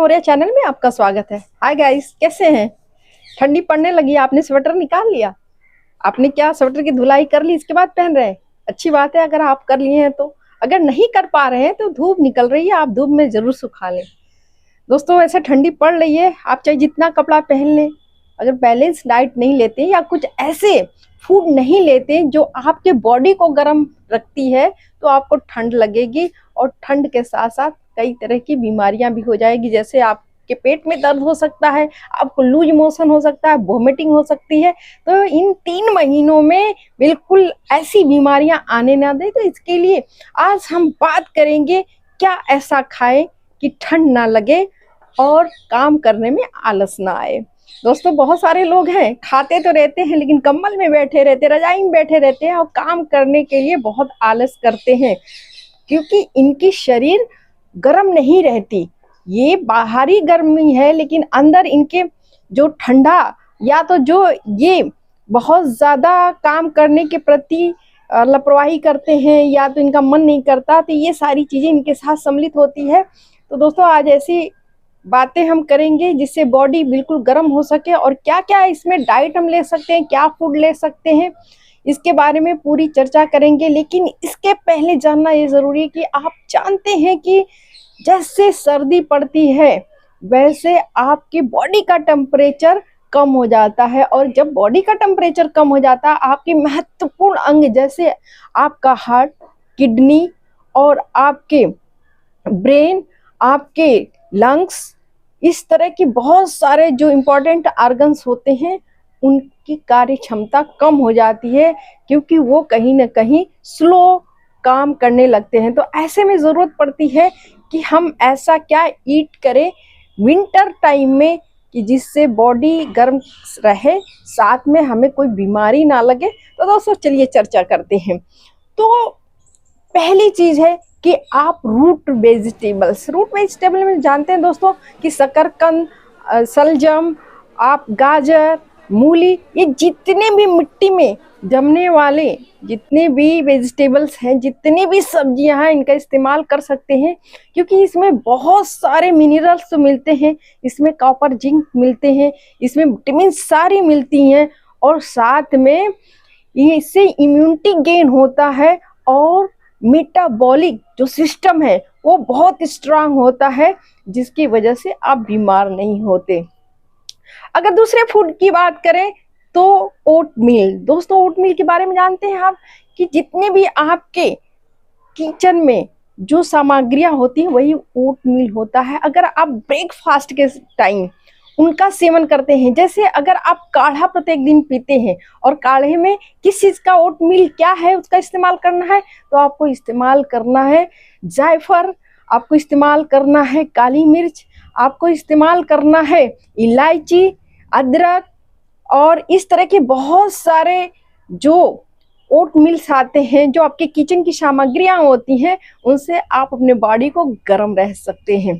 Maurya channel में आपका स्वागत है। हाय गाइस, कैसे हैं? ठंडी पड़ने लगी, आपने स्वेटर निकाल लिया? आपने क्या स्वेटर की धुलाई कर ली, इसके बाद पहन रहे हैं? अच्छी बात है अगर आप कर लिए हैं तो। अगर नहीं कर पा रहे हैं तो धूप निकल रही है, आप धूप में जरूर सुखा लें। दोस्तों, ऐसे ठंडी पड़ रही है, आप चाहे जितना कपड़ा पहन लें, अगर बैलेंस डाइट नहीं लेते या कुछ ऐसे फूड नहीं लेते जो आपके बॉडी को गर्म रखती है तो आपको ठंड लगेगी और ठंड के साथ साथ कई तरह की बीमारियां भी हो जाएगी। जैसे आपके पेट में दर्द हो सकता है, आपको लूज मोशन हो सकता है, वोमिटिंग हो सकती है। तो इन 3 महीनों में बिल्कुल ऐसी बीमारियां आने ना दे। तो इसके लिए आज हम बात करेंगे क्या ऐसा खाएं कि ठंड ना लगे और काम करने में आलस ना आए। दोस्तों, बहुत सारे लोग हैं, खाते तो रहते हैं लेकिन कंबल में बैठे रहते, रजाई में बैठे रहते हैं और काम करने के लिए बहुत आलस करते हैं क्योंकि इनकी शरीर गर्म नहीं रहती। ये बाहरी गर्मी है लेकिन अंदर इनके जो ठंडा या तो जो ये बहुत ज़्यादा काम करने के प्रति लापरवाही करते हैं या तो इनका मन नहीं करता, तो ये सारी चीज़ें इनके साथ सम्मिलित होती है। तो दोस्तों, आज ऐसी बातें हम करेंगे जिससे बॉडी बिल्कुल गर्म हो सके और क्या क्या इसमें डाइट हम ले सकते हैं, क्या फूड ले सकते हैं, इसके बारे में पूरी चर्चा करेंगे। लेकिन इसके पहले जानना ये ज़रूरी है कि आप जानते हैं कि जैसे सर्दी पड़ती है वैसे आपकी बॉडी का टेम्परेचर कम हो जाता है और जब बॉडी का टेम्परेचर कम हो जाता है आपके महत्वपूर्ण अंग जैसे आपका हार्ट, किडनी और आपके ब्रेन, आपके लंग्स, इस तरह की बहुत सारे जो इम्पोर्टेंट ऑर्गन्स होते हैं उनकी कार्य क्षमता कम हो जाती है क्योंकि वो कहीं ना कहीं स्लो काम करने लगते हैं। तो ऐसे में ज़रूरत पड़ती है कि हम ऐसा क्या ईट करें विंटर टाइम में कि जिससे बॉडी गर्म रहे, साथ में हमें कोई बीमारी ना लगे। तो दोस्तों, चलिए चर्चा करते हैं। तो पहली चीज़ है कि आप रूट वेजिटेबल में जानते हैं दोस्तों कि शकरकंद, शलजम, आप गाजर, मूली, ये जितने भी मिट्टी में जमने वाले जितने भी वेजिटेबल्स हैं, जितनी भी सब्जियां हैं, इनका इस्तेमाल कर सकते हैं क्योंकि इसमें बहुत सारे मिनरल्स तो मिलते हैं, इसमें कॉपर, जिंक मिलते हैं, इसमें विटामिन सारी मिलती हैं और साथ में इससे इम्यूनिटी गेन होता है और मेटाबॉलिक जो सिस्टम है वो बहुत स्ट्रांग होता है जिसकी वजह से आप बीमार नहीं होते। अगर दूसरे फूड की बात करें तो ओटमील। दोस्तों, ओटमील के बारे में जानते हैं आप कि जितने भी आपके किचन में जो सामग्रियां होती हैं वही ओटमील होता है। अगर आप ब्रेकफास्ट के टाइम उनका सेवन करते हैं, जैसे अगर आप काढ़ा प्रत्येक दिन पीते हैं और काढ़े में किस चीज़ का ओटमील क्या है उसका इस्तेमाल करना है, तो आपको इस्तेमाल करना है जायफल, आपको इस्तेमाल करना है काली मिर्च, आपको इस्तेमाल करना है इलायची, अदरक और इस तरह के बहुत सारे जो ओट मिल्स आते हैं, जो आपके किचन की सामग्रियां होती हैं, उनसे आप अपने बॉडी को गर्म रह सकते हैं।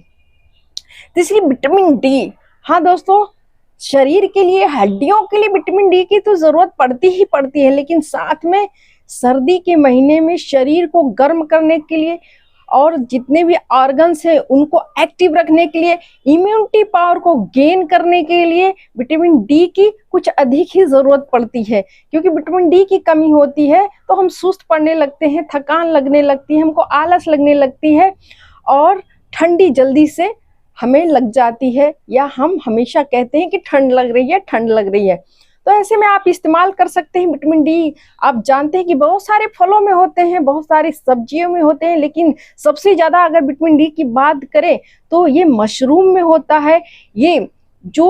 तीसरी, विटामिन डी। हाँ दोस्तों, शरीर के लिए, हड्डियों के लिए विटामिन डी की तो ज़रूरत पड़ती ही पड़ती है, लेकिन साथ में सर्दी के महीने में शरीर को गर्म करने के लिए और जितने भी ऑर्गन्स हैं उनको एक्टिव रखने के लिए, इम्यूनिटी पावर को गेन करने के लिए विटामिन डी की कुछ अधिक ही ज़रूरत पड़ती है क्योंकि विटामिन डी की कमी होती है तो हम सुस्त पड़ने लगते हैं, थकान लगने लगती है, हमको आलस लगने लगती है और ठंडी जल्दी से हमें लग जाती है या हम हमेशा कहते हैं कि ठंड लग रही है, ठंड लग रही है। तो ऐसे में आप इस्तेमाल कर सकते हैं विटामिन डी। आप जानते हैं कि बहुत सारे फलों में होते हैं, बहुत सारी सब्जियों में होते हैं, लेकिन सबसे ज़्यादा अगर विटामिन डी की बात करें तो ये मशरूम में होता है, ये जो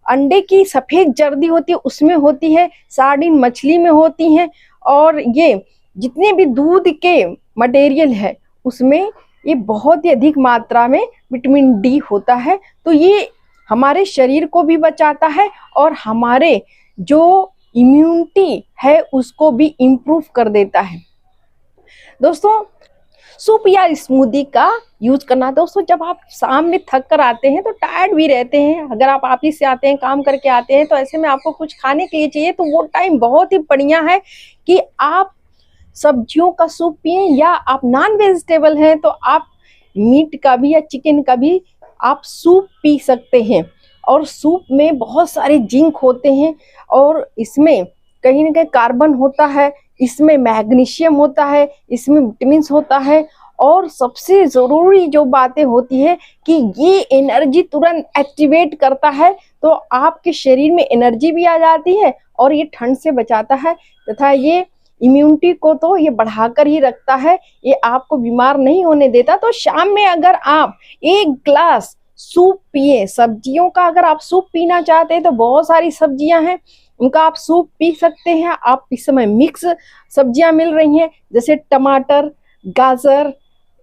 अंडे की सफ़ेद जर्दी होती है उसमें होती है, सार्डिन मछली में होती हैं और ये जितने भी दूध के मटेरियल है उसमें ये बहुत ही अधिक मात्रा में विटामिन डी होता है। तो ये हमारे शरीर को भी बचाता है और हमारे जो इम्यूनिटी है उसको भी इम्प्रूव कर देता है। दोस्तों, सूप या स्मूदी का यूज करना। दोस्तों, जब आप शाम में थक कर आते हैं तो टायर्ड भी रहते हैं, अगर आप ऑफिस से आते हैं, काम करके आते हैं, तो ऐसे में आपको कुछ खाने के लिए चाहिए, तो वो टाइम बहुत ही बढ़िया है कि आप सब्जियों का सूप पिए, या आप नॉन वेजिटेबल हैं तो आप मीट का भी या चिकन का भी आप सूप पी सकते हैं। और सूप में बहुत सारे जिंक होते हैं और इसमें कहीं ना कहीं कार्बन होता है, इसमें मैग्नीशियम होता है, इसमें विटामिन्स होता है। और सबसे ज़रूरी जो बातें होती है कि ये एनर्जी तुरंत एक्टिवेट करता है, तो आपके शरीर में एनर्जी भी आ जाती है और ये ठंड से बचाता है तथा ये इम्यूनिटी को तो ये बढ़ाकर ही रखता है, ये आपको बीमार नहीं होने देता। तो शाम में अगर आप 1 ग्लास सूप पिए, सब्जियों का अगर आप सूप पीना चाहते हैं तो बहुत सारी सब्जियां हैं, उनका आप सूप पी सकते हैं। आप इस समय मिक्स सब्जियां मिल रही हैं, जैसे टमाटर, गाजर,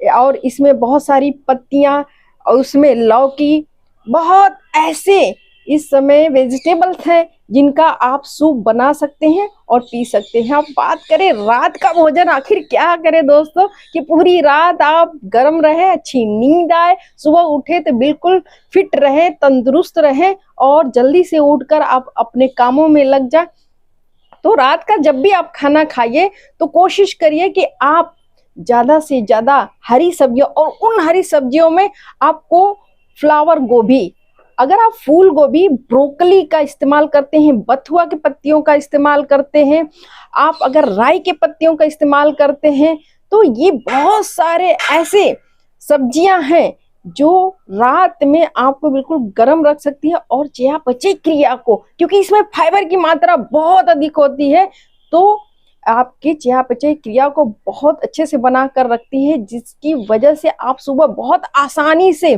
और इसमें बहुत सारी पत्तियां, और उसमें लौकी, बहुत ऐसे इस समय वेजिटेबल्स हैं जिनका आप सूप बना सकते हैं और पी सकते हैं। आप बात करें रात का भोजन, आखिर क्या करें दोस्तों कि पूरी रात आप गर्म रहे, अच्छी नींद आए, सुबह उठे तो बिल्कुल फिट रहे, तंदुरुस्त रहे और जल्दी से उठकर आप अपने कामों में लग जाए। तो रात का जब भी आप खाना खाइए तो कोशिश करिए कि आप ज़्यादा से ज़्यादा हरी सब्जियों, और उन हरी सब्जियों में आपको फ्लावर गोभी, अगर आप फूल गोभी, ब्रोकली का इस्तेमाल करते हैं, बथुआ के पत्तियों का इस्तेमाल करते हैं, आप अगर राई के पत्तियों का इस्तेमाल करते हैं, तो ये बहुत सारे ऐसे सब्जियां हैं जो रात में आपको बिल्कुल गर्म रख सकती है और चयापचय क्रिया को, क्योंकि इसमें फाइबर की मात्रा बहुत अधिक होती है, तो आपकी चयापचय क्रिया को बहुत अच्छे से बना कर रखती है, जिसकी वजह से आप सुबह बहुत आसानी से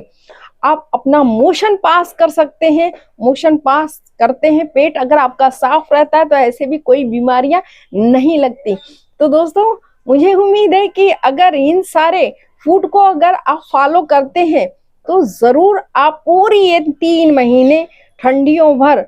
आप अपना मोशन पास कर सकते हैं। मोशन पास करते हैं, पेट अगर आपका साफ रहता है तो ऐसे भी कोई बीमारियां नहीं लगती। तो दोस्तों मुझे उम्मीद है कि अगर इन सारे फूड को अगर आप फॉलो करते हैं तो जरूर आप पूरी ये 3 महीने ठंडियों भर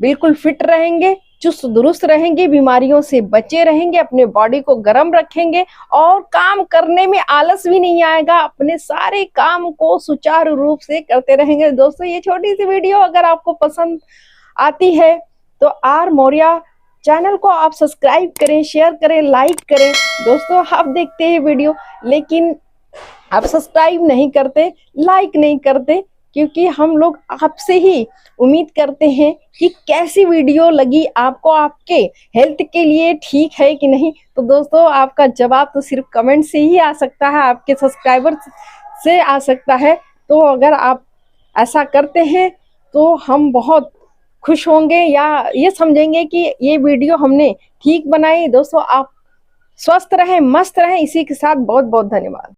बिल्कुल फिट रहेंगे, चुस्त दुरुस्त रहेंगे, बीमारियों से बचे रहेंगे, अपने बॉडी को गर्म रखेंगे और काम करने में आलस भी नहीं आएगा, अपने सारे काम को सुचारू रूप से करते रहेंगे। दोस्तों ये छोटी सी वीडियो अगर आपको पसंद आती है तो आर मौर्या चैनल को आप सब्सक्राइब करें, शेयर करें, लाइक करें। दोस्तों आप देखते हैं वीडियो लेकिन आप सब्सक्राइब नहीं करते, लाइक नहीं करते, क्योंकि हम लोग आपसे ही उम्मीद करते हैं कि कैसी वीडियो लगी आपको, आपके हेल्थ के लिए ठीक है कि नहीं। तो दोस्तों आपका जवाब तो सिर्फ कमेंट से ही आ सकता है, आपके सब्सक्राइबर से आ सकता है। तो अगर आप ऐसा करते हैं तो हम बहुत खुश होंगे या ये समझेंगे कि ये वीडियो हमने ठीक बनाई। दोस्तों आप स्वस्थ रहें, मस्त रहें। इसी के साथ बहुत बहुत धन्यवाद।